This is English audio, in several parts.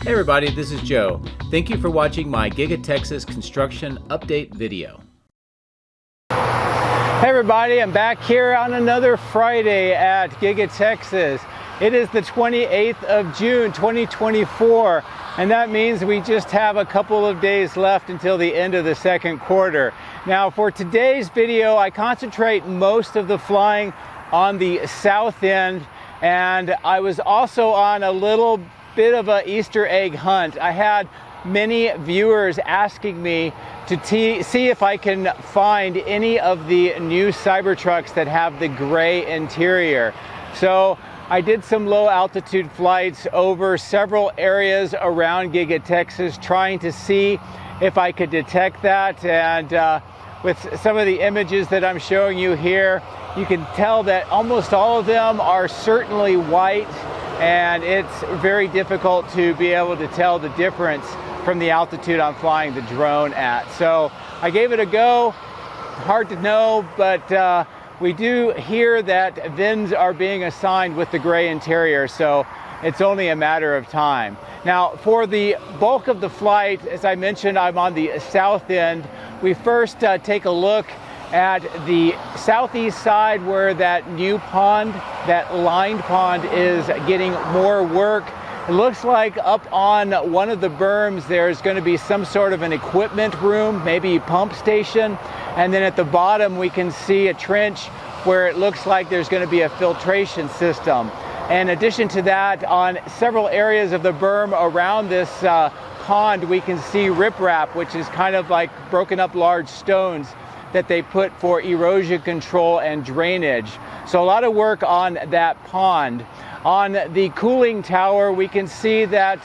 Hey everybody, this is Joe. Thank you for watching my Giga Texas construction update video. Hey everybody, I'm back here on another Friday at Giga Texas. It is the 28th of June 2024, and that means we just have a couple of days left until the end of the second quarter. Now for today's video, I concentrate most of the flying on the south end, and I was also on a little bit of an Easter egg hunt. I had many viewers asking me to see if I can find any of the new Cybertrucks that have the gray interior. So I did some low altitude flights over several areas around Giga Texas trying to see if I could detect that, and with some of the images that I'm showing you here, you can tell that almost all of them are certainly white, and it's very difficult to be able to tell the difference from the altitude I'm flying the drone at. So I gave it a go. Hard to know, but we do hear that VINs are being assigned with the gray interior, so it's only a matter of time. Now, for the bulk of the flight, as I mentioned, I'm on the south end. We first take a look at the southeast side where that new pond, that lined pond, is getting more work. It looks like up on one of the berms there's going to be some sort of an equipment room, maybe pump station, and then at the bottom we can see a trench where it looks like there's going to be a filtration system. In addition to that, on several areas of the berm around this pond, we can see riprap, which is kind of like broken up large stones that they put for erosion control and drainage. So a lot of work on that pond. On the cooling tower, we can see that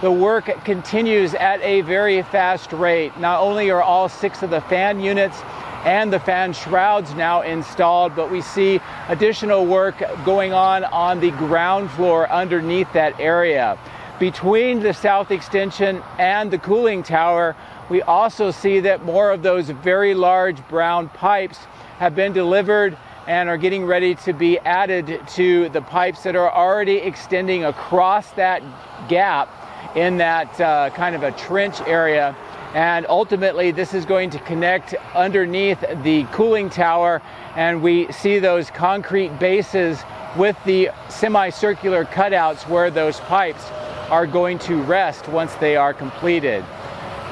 the work continues at a very fast rate. Not only are all 6 of the fan units and the fan shrouds now installed, but we see additional work going on the ground floor underneath that area. Between the south extension and the cooling tower, we also see that more of those very large brown pipes have been delivered and are getting ready to be added to the pipes that are already extending across that gap in that kind of a trench area. And ultimately, this is going to connect underneath the cooling tower, and we see those concrete bases with the semicircular cutouts where those pipes are going to rest once they are completed.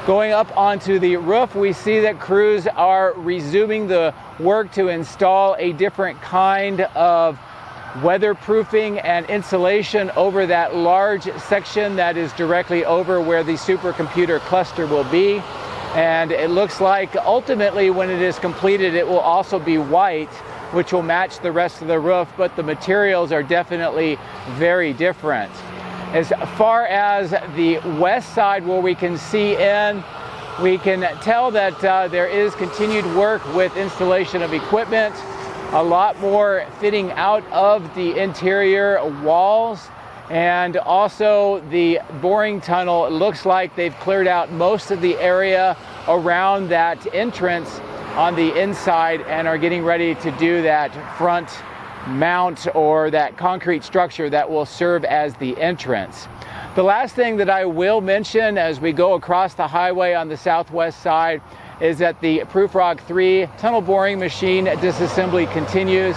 Going up onto the roof, we see that crews are resuming the work to install a different kind of weatherproofing and insulation over that large section that is directly over where the supercomputer cluster will be. And it looks like ultimately when it is completed, it will also be white, which will match the rest of the roof, but the materials are definitely very different. As far as the west side where we can see in, we can tell that there is continued work with installation of equipment, a lot more fitting out of the interior walls, and also the boring tunnel. It looks like they've cleared out most of the area around that entrance on the inside and are getting ready to do that front mount or that concrete structure that will serve as the entrance. The last thing that I will mention as we go across the highway on the southwest side is that the Proofrock 3 tunnel boring machine disassembly continues.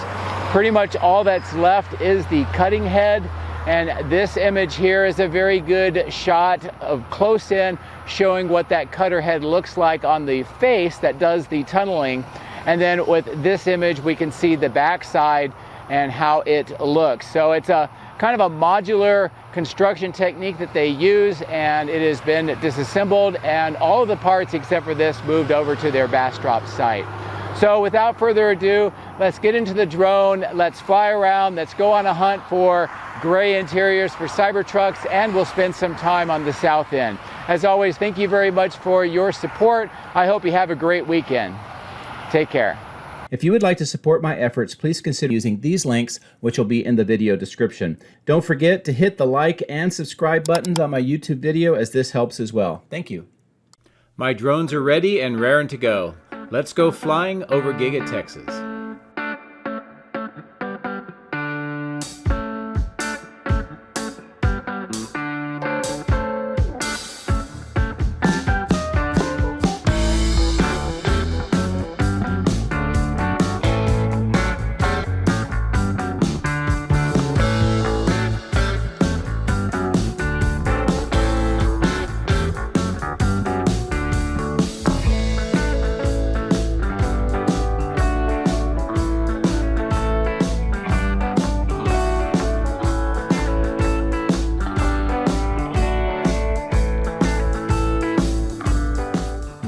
Pretty much all that's left is the cutting head, and this image here is a very good shot of close in showing what that cutter head looks like on the face that does the tunneling. And then with this image we can see the backside and how it looks. So it's a kind of a modular construction technique that they use, and it has been disassembled, and all of the parts except for this moved over to their Bastrop site. So without further ado, let's get into the drone, let's fly around, let's go on a hunt for gray interiors for Cybertrucks, and we'll spend some time on the south end. As always, thank you very much for your support. I hope you have a great weekend. Take care. If you would like to support my efforts, please consider using these links, which will be in the video description. Don't forget to hit the like and subscribe buttons on my YouTube video, as this helps as well. Thank you. My drones are ready and raring to go. Let's go flying over Giga Texas.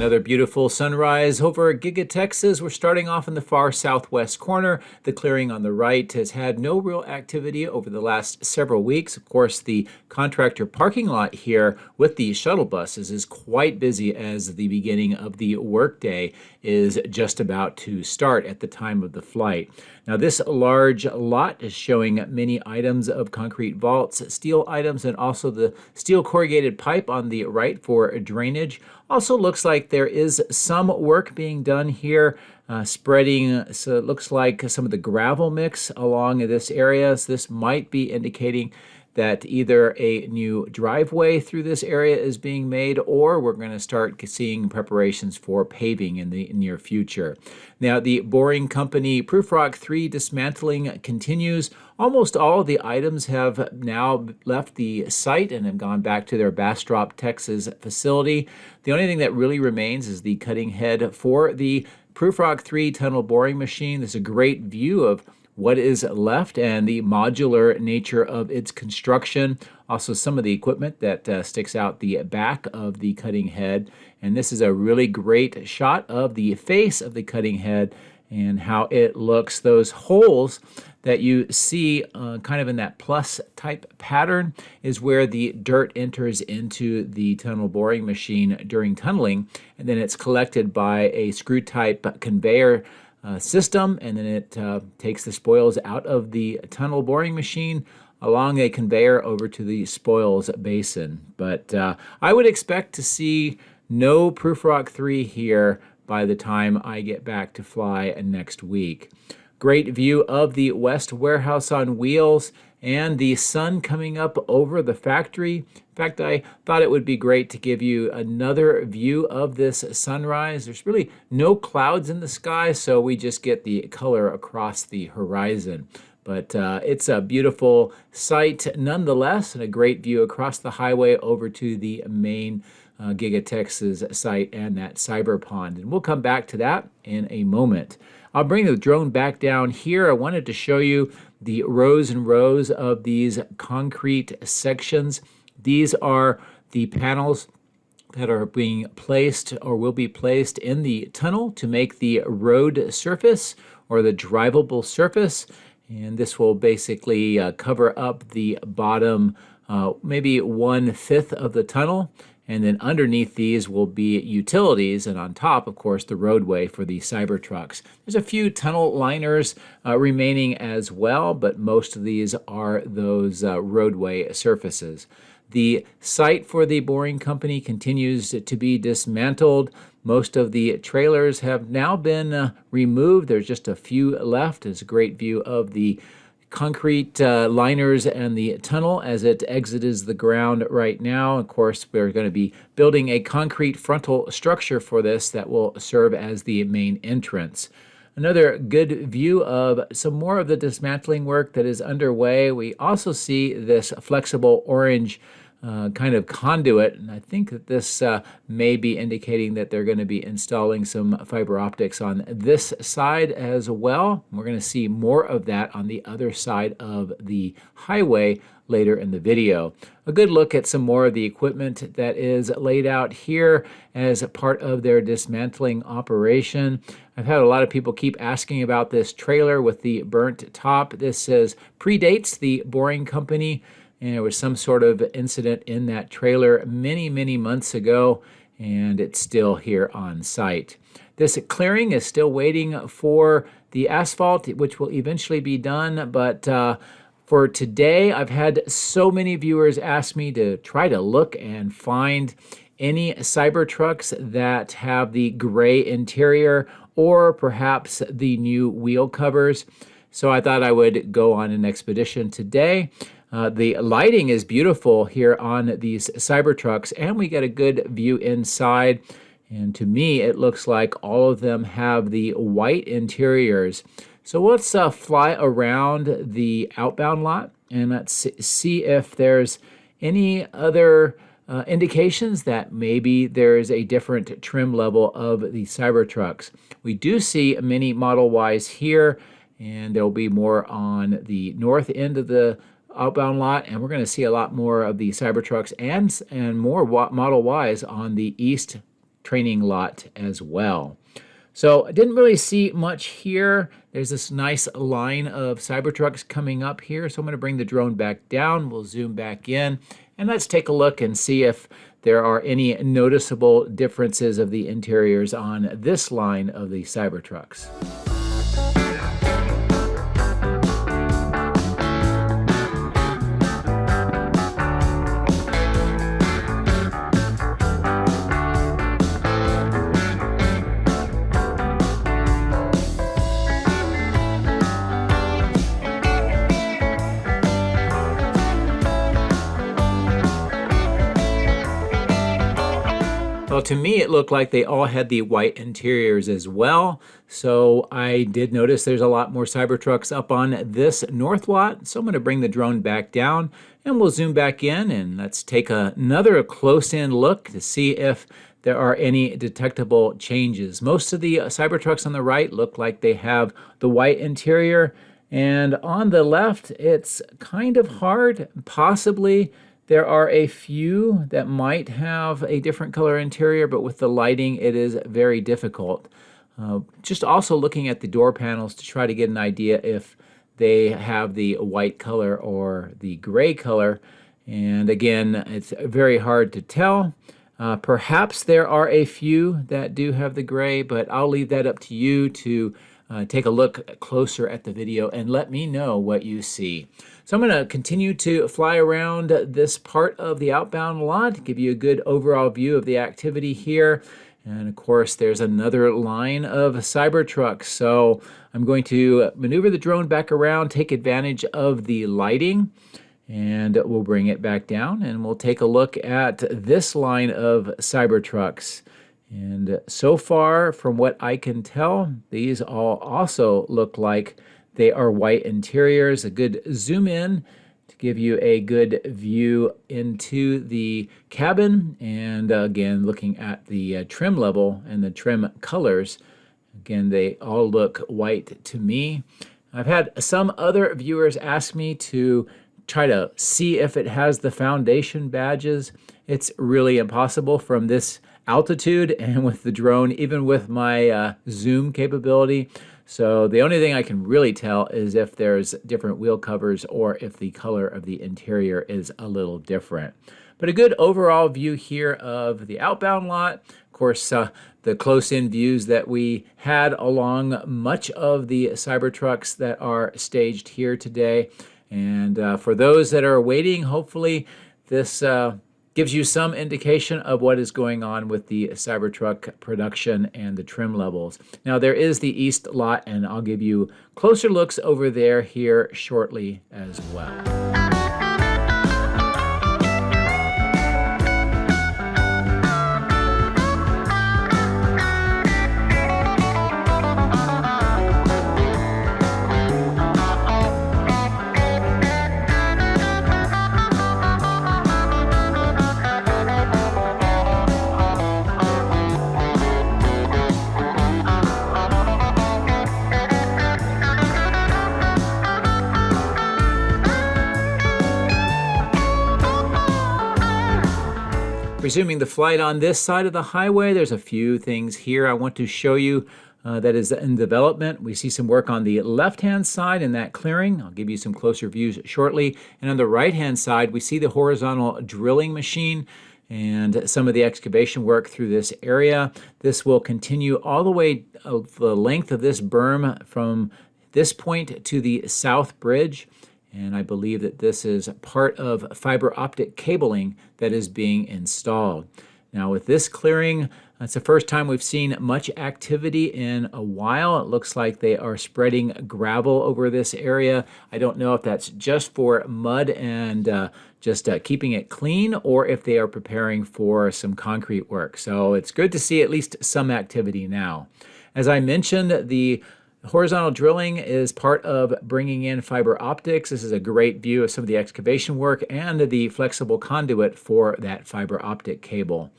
Another beautiful sunrise over Giga Texas. We're starting off in the far southwest corner. The clearing on the right has had no real activity over the last several weeks. Of course, the contractor parking lot here with the shuttle buses is quite busy as the beginning of the workday is just about to start at the time of the flight. Now, this large lot is showing many items of concrete vaults, steel items, and also the steel corrugated pipe on the right for drainage. Also looks like there is some work being done here, spreading, so it looks like some of the gravel mix along this area. So this might be indicating that either a new driveway through this area is being made, or we're going to start seeing preparations for paving in the near future. Now, the boring company Proofrock 3 dismantling continues. Almost all of the items have now left the site and have gone back to their Bastrop, Texas facility. The only thing that really remains is the cutting head for the Proofrock 3 tunnel boring machine. There's a great view of what is left and the modular nature of its construction. Also, some of the equipment that sticks out the back of the cutting head. And this is a really great shot of the face of the cutting head and how it looks. Those holes that you see kind of in that plus type pattern is where the dirt enters into the tunnel boring machine during tunneling, and then it's collected by a screw type conveyor system, and then it takes the spoils out of the tunnel boring machine along a conveyor over to the spoils basin. But I would expect to see no Proofrock 3 here by the time I get back to fly next week. Great view of the West Warehouse on wheels and the sun coming up over the factory. In fact, I thought it would be great to give you another view of this sunrise. There's really no clouds in the sky, so we just get the color across the horizon. But it's a beautiful sight nonetheless, and a great view across the highway over to the main Giga Texas site and that cyber pond. And we'll come back to that in a moment. I'll bring the drone back down here. I wanted to show you the rows and rows of these concrete sections. These are the panels that are being placed or will be placed in the tunnel to make the road surface or the drivable surface. And this will basically cover up the bottom maybe 1/5 of the tunnel. And then underneath these will be utilities, and on top, of course, the roadway for the Cybertrucks. There's a few tunnel liners remaining as well, but most of these are those roadway surfaces. The site for the boring company continues to be dismantled. Most of the trailers have now been removed. There's just a few left. There's a great view of the concrete liners and the tunnel as it exits the ground right now. Of course, we're going to be building a concrete frontal structure for this that will serve as the main entrance. Another good view of some more of the dismantling work that is underway. We also see this flexible orange kind of conduit, and I think that this may be indicating that they're going to be installing some fiber optics on this side as well. We're going to see more of that on the other side of the highway later in the video. A good look at some more of the equipment that is laid out here as a part of their dismantling operation. I've had a lot of people keep asking about this trailer with the burnt top. This says predates the boring company, and there was some sort of incident in that trailer many, many months ago, and it's still here on site. This clearing is still waiting for the asphalt, which will eventually be done, but for today, I've had so many viewers ask me to try to look and find any Cybertrucks that have the gray interior or perhaps the new wheel covers. So I thought I would go on an expedition today. The lighting is beautiful here on these Cybertrucks, and we get a good view inside. And to me, it looks like all of them have the white interiors. So let's fly around the outbound lot, and let's see if there's any other indications that maybe there's a different trim level of the Cybertrucks. We do see many Model Ys here, and there'll be more on the north end of the outbound lot, and we're going to see a lot more of the Cybertrucks and more Model Ys on the east training lot as well. So I didn't really see much here. There's this nice line of Cybertrucks coming up here. So I'm going to bring the drone back down. We'll zoom back in and let's take a look and see if there are any noticeable differences of the interiors on this line of the Cybertrucks. Well, to me, it looked like they all had the white interiors as well. So I did notice there's a lot more Cybertrucks up on this north lot. So I'm going to bring the drone back down and we'll zoom back in and let's take another close-in look to see if there are any detectable changes. Most of the Cybertrucks on the right look like they have the white interior. And on the left, it's kind of hard, possibly. There are a few that might have a different color interior, but with the lighting, it is very difficult. Just also looking at the door panels to try to get an idea if they have the white color or the gray color. And again, it's very hard to tell. Perhaps there are a few that do have the gray, but I'll leave that up to you to take a look closer at the video and let me know what you see. So I'm going to continue to fly around this part of the outbound lot, give you a good overall view of the activity here. And of course, there's another line of Cybertrucks. So I'm going to maneuver the drone back around, take advantage of the lighting, and we'll bring it back down and we'll take a look at this line of Cybertrucks. And so far, from what I can tell, these all also look like they are white interiors. A good zoom in to give you a good view into the cabin. And again, looking at the trim level and the trim colors, again, they all look white to me. I've had some other viewers ask me to try to see if it has the foundation badges. It's really impossible from this altitude and with the drone, even with my zoom capability. So the only thing I can really tell is if there's different wheel covers or if the color of the interior is a little different. But a good overall view here of the outbound lot. Of course, the close-in views that we had along much of the Cybertrucks that are staged here today. And for those that are waiting, hopefully this gives you some indication of what is going on with the Cybertruck production and the trim levels. Now there is the east lot, and I'll give you closer looks over there here shortly as well. Resuming the flight on this side of the highway, there's a few things here I want to show you that is in development. We see some work on the left-hand side in that clearing. I'll give you some closer views shortly. And on the right-hand side, we see the horizontal drilling machine and some of the excavation work through this area. This will continue all the way the length of this berm from this point to the south bridge. And I believe that this is part of fiber optic cabling that is being installed. Now with this clearing, it's the first time we've seen much activity in a while. It looks like they are spreading gravel over this area. I don't know if that's just for mud and just keeping it clean, or if they are preparing for some concrete work. So it's good to see at least some activity now. As I mentioned, the horizontal drilling is part of bringing in fiber optics. This is a great view of some of the excavation work and the flexible conduit for that fiber optic cable.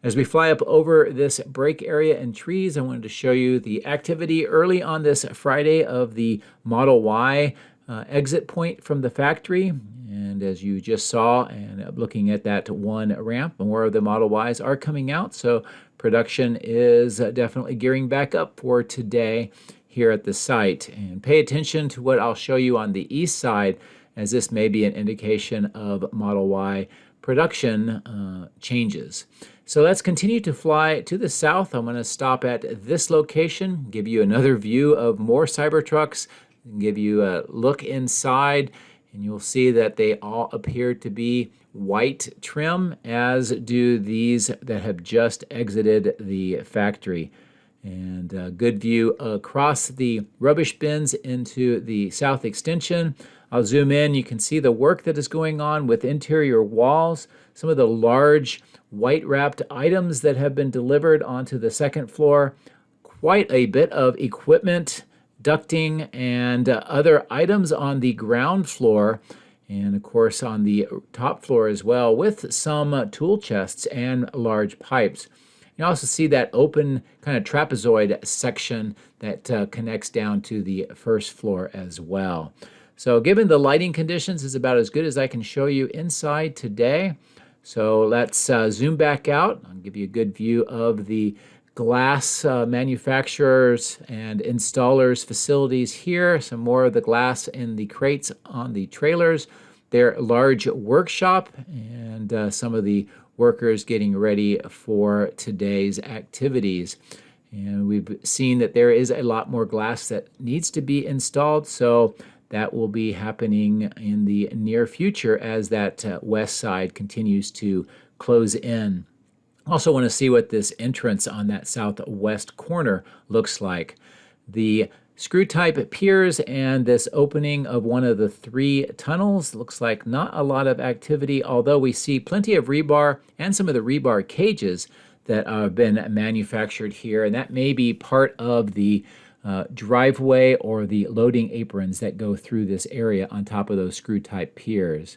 As we fly up over this break area and trees, I wanted to show you the activity early on this Friday of the Model Y exit point from the factory. And as you just saw, and looking at that one ramp, more of the Model Ys are coming out. So production is definitely gearing back up for today here at the site. And pay attention to what I'll show you on the east side, as this may be an indication of Model Y production changes. So let's continue to fly to the south. I'm going to stop at this location, give you another view of more Cybertrucks, and give you a look inside, and you'll see that they all appear to be white trim, as do these that have just exited the factory. And a good view across the rubbish bins into the south extension. I'll zoom in. You can see the work that is going on with interior walls, some of the large white wrapped items that have been delivered onto the second floor, quite a bit of equipment, ducting, and other items on the ground floor, and of course on the top floor as well, with some tool chests and large pipes. You also see that open kind of trapezoid section that connects down to the first floor as well. So given the lighting conditions, is about as good as I can show you inside today. So let's zoom back out. I'll give you a good view of the glass manufacturers and installers facilities here. Some more of the glass in the crates on the trailers. Their large workshop, and some of the workers getting ready for today's activities. And we've seen that there is a lot more glass that needs to be installed, so that will be happening in the near future as that west side continues to close in. Also want to see what this entrance on that southwest corner looks like. The screw type piers and this opening of one of the 3 tunnels looks like not a lot of activity, although we see plenty of rebar and some of the rebar cages that have been manufactured here, and that may be part of the driveway or the loading aprons that go through this area on top of those screw type piers.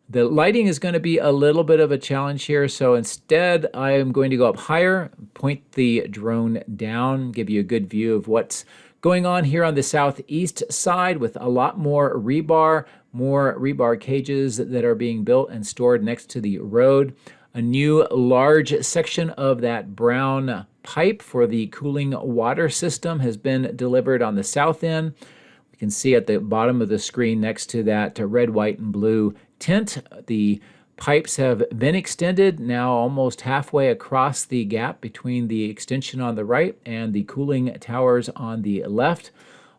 The lighting is going to be a little bit of a challenge here, so instead I am going to go up higher, point the drone down, give you a good view of what's going on here on the southeast side, with a lot more rebar cages that are being built and stored next to the road. A new large section of that brown pipe for the cooling water system has been delivered on the south end. We can see at the bottom of the screen next to that red, white, and blue tent, the pipes have been extended, now almost halfway across the gap between the extension on the right and the cooling towers on the left.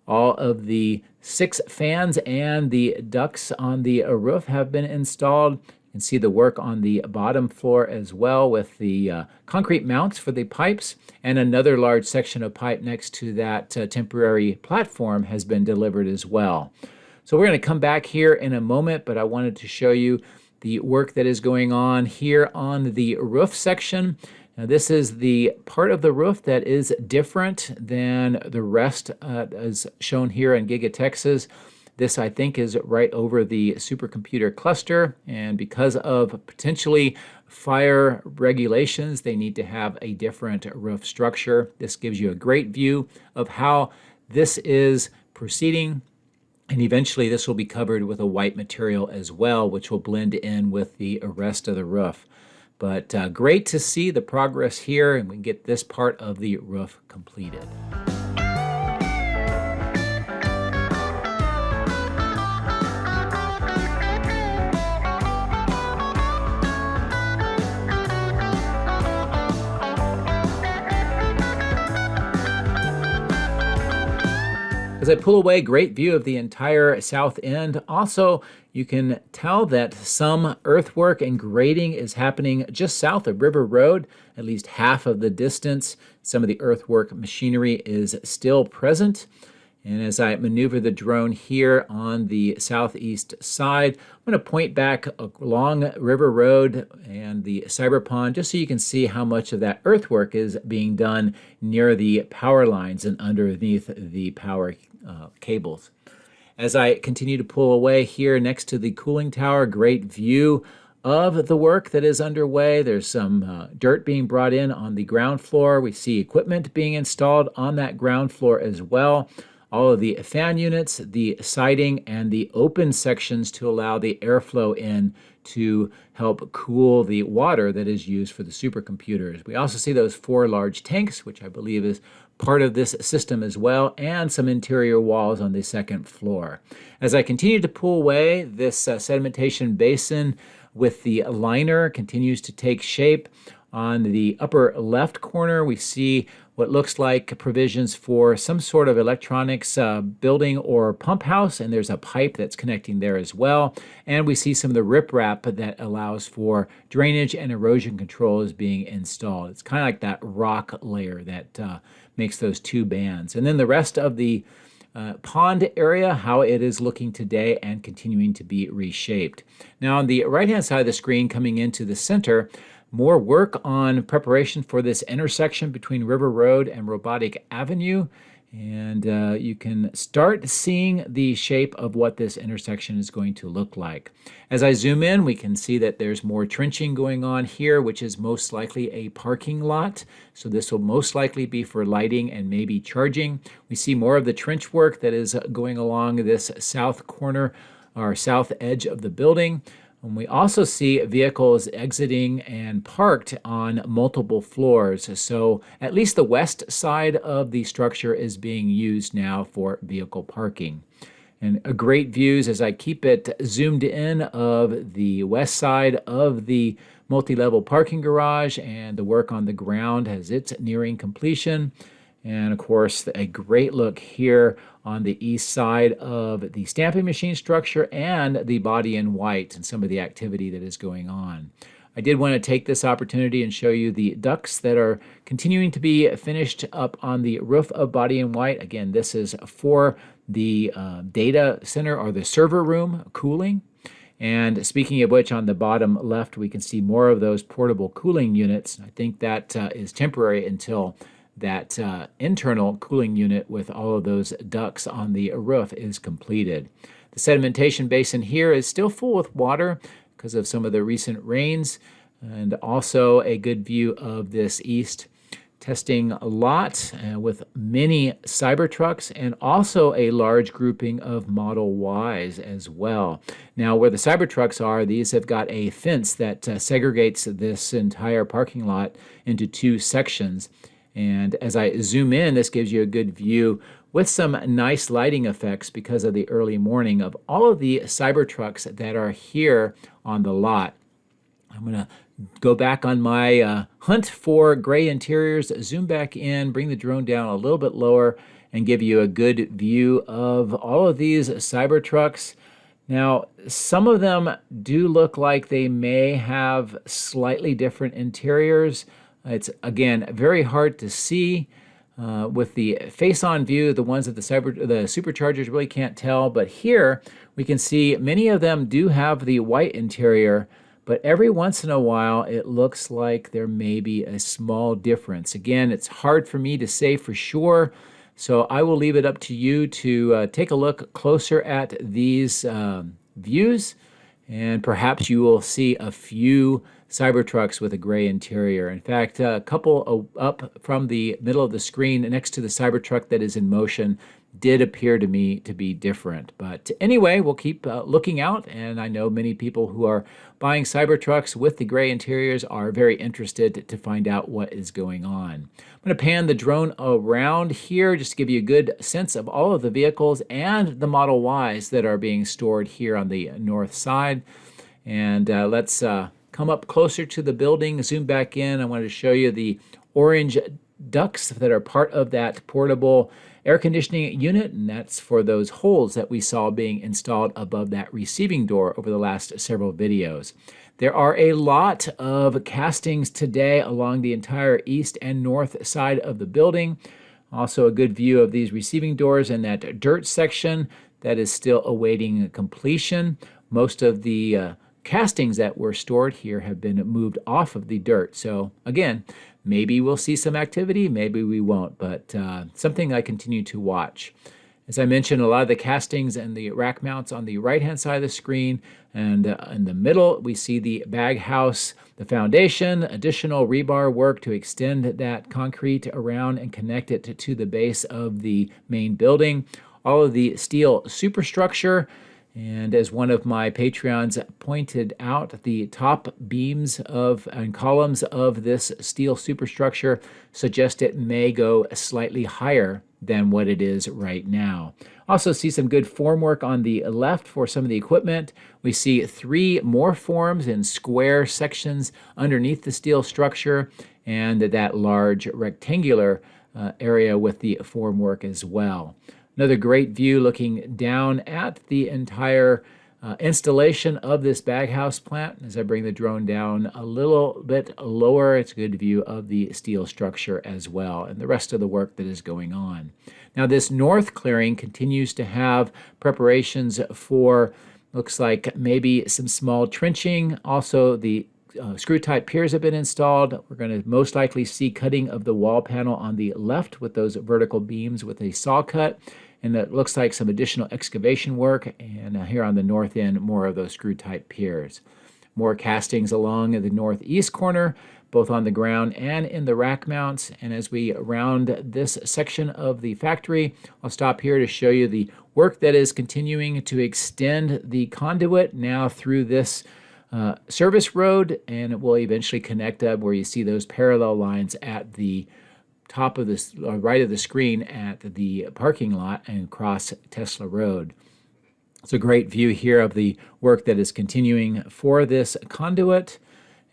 All of the 6 fans and the ducts on the roof have been installed. You can see the work on the bottom floor as well, with the concrete mounts for the pipes, and another large section of pipe next to that temporary platform has been delivered as well. So we're going to come back here in a moment, but I wanted to show you the work that is going on here on the roof section. Now, this is the part of the roof that is different than the rest as shown here in Giga Texas. This, I think, is right over the supercomputer cluster, and because of potentially fire regulations, they need to have a different roof structure. This gives you a great view of how this is proceeding. And eventually this will be covered with a white material as well, which will blend in with the rest of the roof. But great to see the progress here, and we can get this part of the roof completed. As I pull away, great view of the entire south end. Also, you can tell that some earthwork and grading is happening just south of River Road, at least half of the distance. Some of the earthwork machinery is still present. And as I maneuver the drone here on the southeast side, I'm going to point back along River Road and the Cyber Pond just so you can see how much of that earthwork is being done near the power lines and underneath the power cables. As I continue to pull away here next to the cooling tower, great view of the work that is underway. There's some dirt being brought in on the ground floor. We see equipment being installed on that ground floor as well. all of the fan units, the siding, and the open sections to allow the airflow in to help cool the water that is used for the supercomputers. We also see those 4 large tanks, which I believe is part of this system as well, and some interior walls on the second floor. As I continue to pull away, this sedimentation basin with the liner continues to take shape. On the upper left corner, we see what looks like provisions for some sort of electronics building or pump house, and there's a pipe that's connecting there as well. And we see some of the riprap that allows for drainage and erosion control is being installed. It's kind of like that rock layer that makes those 2 bands. And then the rest of the pond area, how it is looking today and continuing to be reshaped. Now on the right-hand side of the screen coming into the center, more work on preparation for this intersection between River Road and Robotic Avenue. And you can start seeing the shape of what this intersection is going to look like. As I zoom in, we can see that there's more trenching going on here, which is most likely a parking lot. So this will most likely be for lighting and maybe charging. We see more of the trench work that is going along this south corner or south edge of the building. And we also see vehicles exiting and parked on multiple floors. So at least the west side of the structure is being used now for vehicle parking. And great views as I keep it zoomed in of the west side of the multi-level parking garage and the work on the ground as it's nearing completion. And of course, a great look here on the east side of the stamping machine structure and the body in white and some of the activity that is going on. I did want to take this opportunity and show you the ducts that are continuing to be finished up on the roof of body in white. Again, this is for the data center or the server room cooling. And speaking of which, on the bottom left, we can see more of those portable cooling units. I think that is temporary until that internal cooling unit with all of those ducts on the roof is completed. The sedimentation basin here is still full with water because of some of the recent rains, and also a good view of this east testing a lot with many Cybertrucks and also a large grouping of Model Ys as well. Now where the Cybertrucks are, these have got a fence that segregates this entire parking lot into 2 sections. And as I zoom in, this gives you a good view with some nice lighting effects because of the early morning of all of the Cybertrucks that are here on the lot. I'm going to go back on my hunt for gray interiors, zoom back in, bring the drone down a little bit lower, and give you a good view of all of these Cybertrucks. Now, some of them do look like they may have slightly different interiors. It's, again, very hard to see with the face-on view. The ones that the superchargers really can't tell. But here we can see many of them do have the white interior, but every once in a while it looks like there may be a small difference. Again, it's hard for me to say for sure, so I will leave it up to you to take a look closer at these views, and perhaps you will see a few Cybertrucks with a gray interior. In fact, a couple up from the middle of the screen next to the Cybertruck that is in motion did appear to me to be different. But anyway, we'll keep looking out, and I know many people who are buying Cybertrucks with the gray interiors are very interested to find out what is going on. I'm going to pan the drone around here just to give you a good sense of all of the vehicles and the Model Ys that are being stored here on the north side. And let's come up closer to the building, zoom back in. I wanted to show you the orange ducts that are part of that portable air conditioning unit, and that's for those holes that we saw being installed above that receiving door over the last several videos. There are a lot of castings today along the entire east and north side of the building. Also a good view of these receiving doors and that dirt section that is still awaiting completion. Most of the castings that were stored here have been moved off of the dirt. So again, maybe we'll see some activity, maybe we won't, but something I continue to watch. As I mentioned, a lot of the castings and the rack mounts on the right-hand side of the screen, and in the middle we see the bag house the foundation, additional rebar work to extend that concrete around and connect it to the base of the main building, all of the steel superstructure, and as one of my Patreons pointed out, the top beams and columns of this steel superstructure suggest it may go slightly higher than what it is right now. Also see some good form work on the left for some of the equipment. We see 3 more forms in square sections underneath the steel structure and that large rectangular area with the form work as well. Another great view looking down at the entire installation of this baghouse plant. As I bring the drone down a little bit lower, it's a good view of the steel structure as well and the rest of the work that is going on. Now this north clearing continues to have preparations for, looks like maybe some small trenching. Also the screw-type piers have been installed. We're going to most likely see cutting of the wall panel on the left with those vertical beams with a saw cut. And it looks like some additional excavation work. And here on the north end, more of those screw-type piers. More castings along the northeast corner, both on the ground and in the rack mounts. And as we round this section of the factory, I'll stop here to show you the work that is continuing to extend the conduit now through this service road, and it will eventually connect up where you see those parallel lines at the top of this, right of the screen at the parking lot and across Tesla Road. It's a great view here of the work that is continuing for this conduit.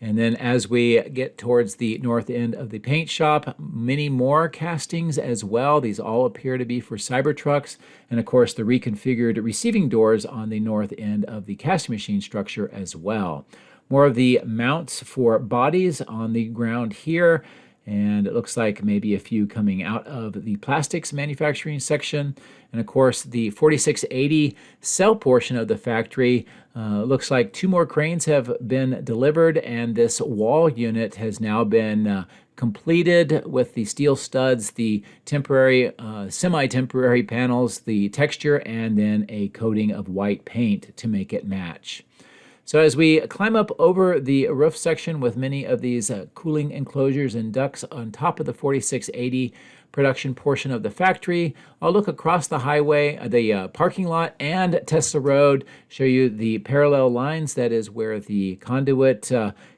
And then as we get towards the north end of the paint shop, many more castings as well. These all appear to be for Cybertrucks. And of course, the reconfigured receiving doors on the north end of the casting machine structure as well. More of the mounts for bodies on the ground here. And it looks like maybe a few coming out of the plastics manufacturing section. And of course, the 4680 cell portion of the factory looks like 2 more cranes have been delivered, and this wall unit has now been completed with the steel studs, the temporary, semi-temporary panels, the texture, and then a coating of white paint to make it match. So as we climb up over the roof section with many of these cooling enclosures and ducts on top of the 4680 production portion of the factory, I'll look across the highway, the parking lot and Tesla Road, show you the parallel lines. That is where the conduit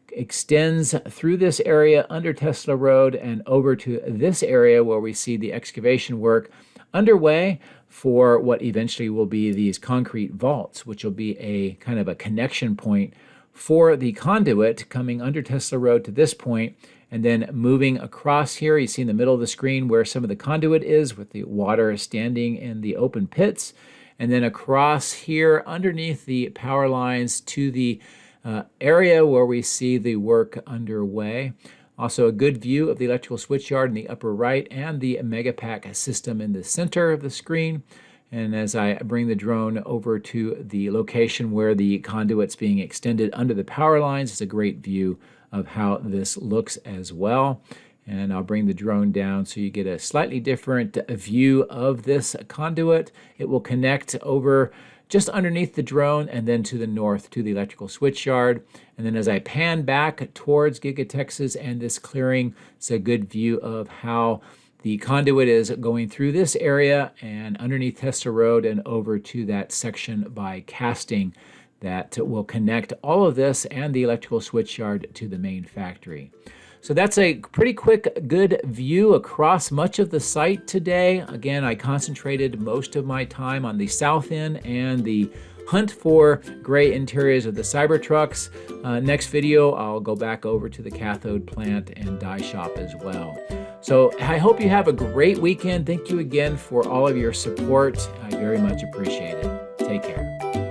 extends through this area under Tesla Road and over to this area where we see the excavation work underway for what eventually will be these concrete vaults, which will be a kind of a connection point for the conduit coming under Tesla Road to this point, and then moving across here. You see in the middle of the screen where some of the conduit is with the water standing in the open pits, and then across here underneath the power lines to the area where we see the work underway. Also a good view of the electrical switchyard in the upper right and the Megapack system in the center of the screen. And as I bring the drone over to the location where the conduit's being extended under the power lines, it's a great view of how this looks as well. And I'll bring the drone down so you get a slightly different view of this conduit. It will connect over just underneath the drone and then to the north to the electrical switchyard. And then as I pan back towards Giga Texas and this clearing, it's a good view of how the conduit is going through this area and underneath Tesla Road and over to that section by casting that will connect all of this and the electrical switchyard to the main factory. So that's a pretty quick, good view across much of the site today. Again, I concentrated most of my time on the south end and the hunt for gray interiors of the Cybertrucks. Next video, I'll go back over to the cathode plant and die shop as well. So I hope you have a great weekend. Thank you again for all of your support. I very much appreciate it. Take care.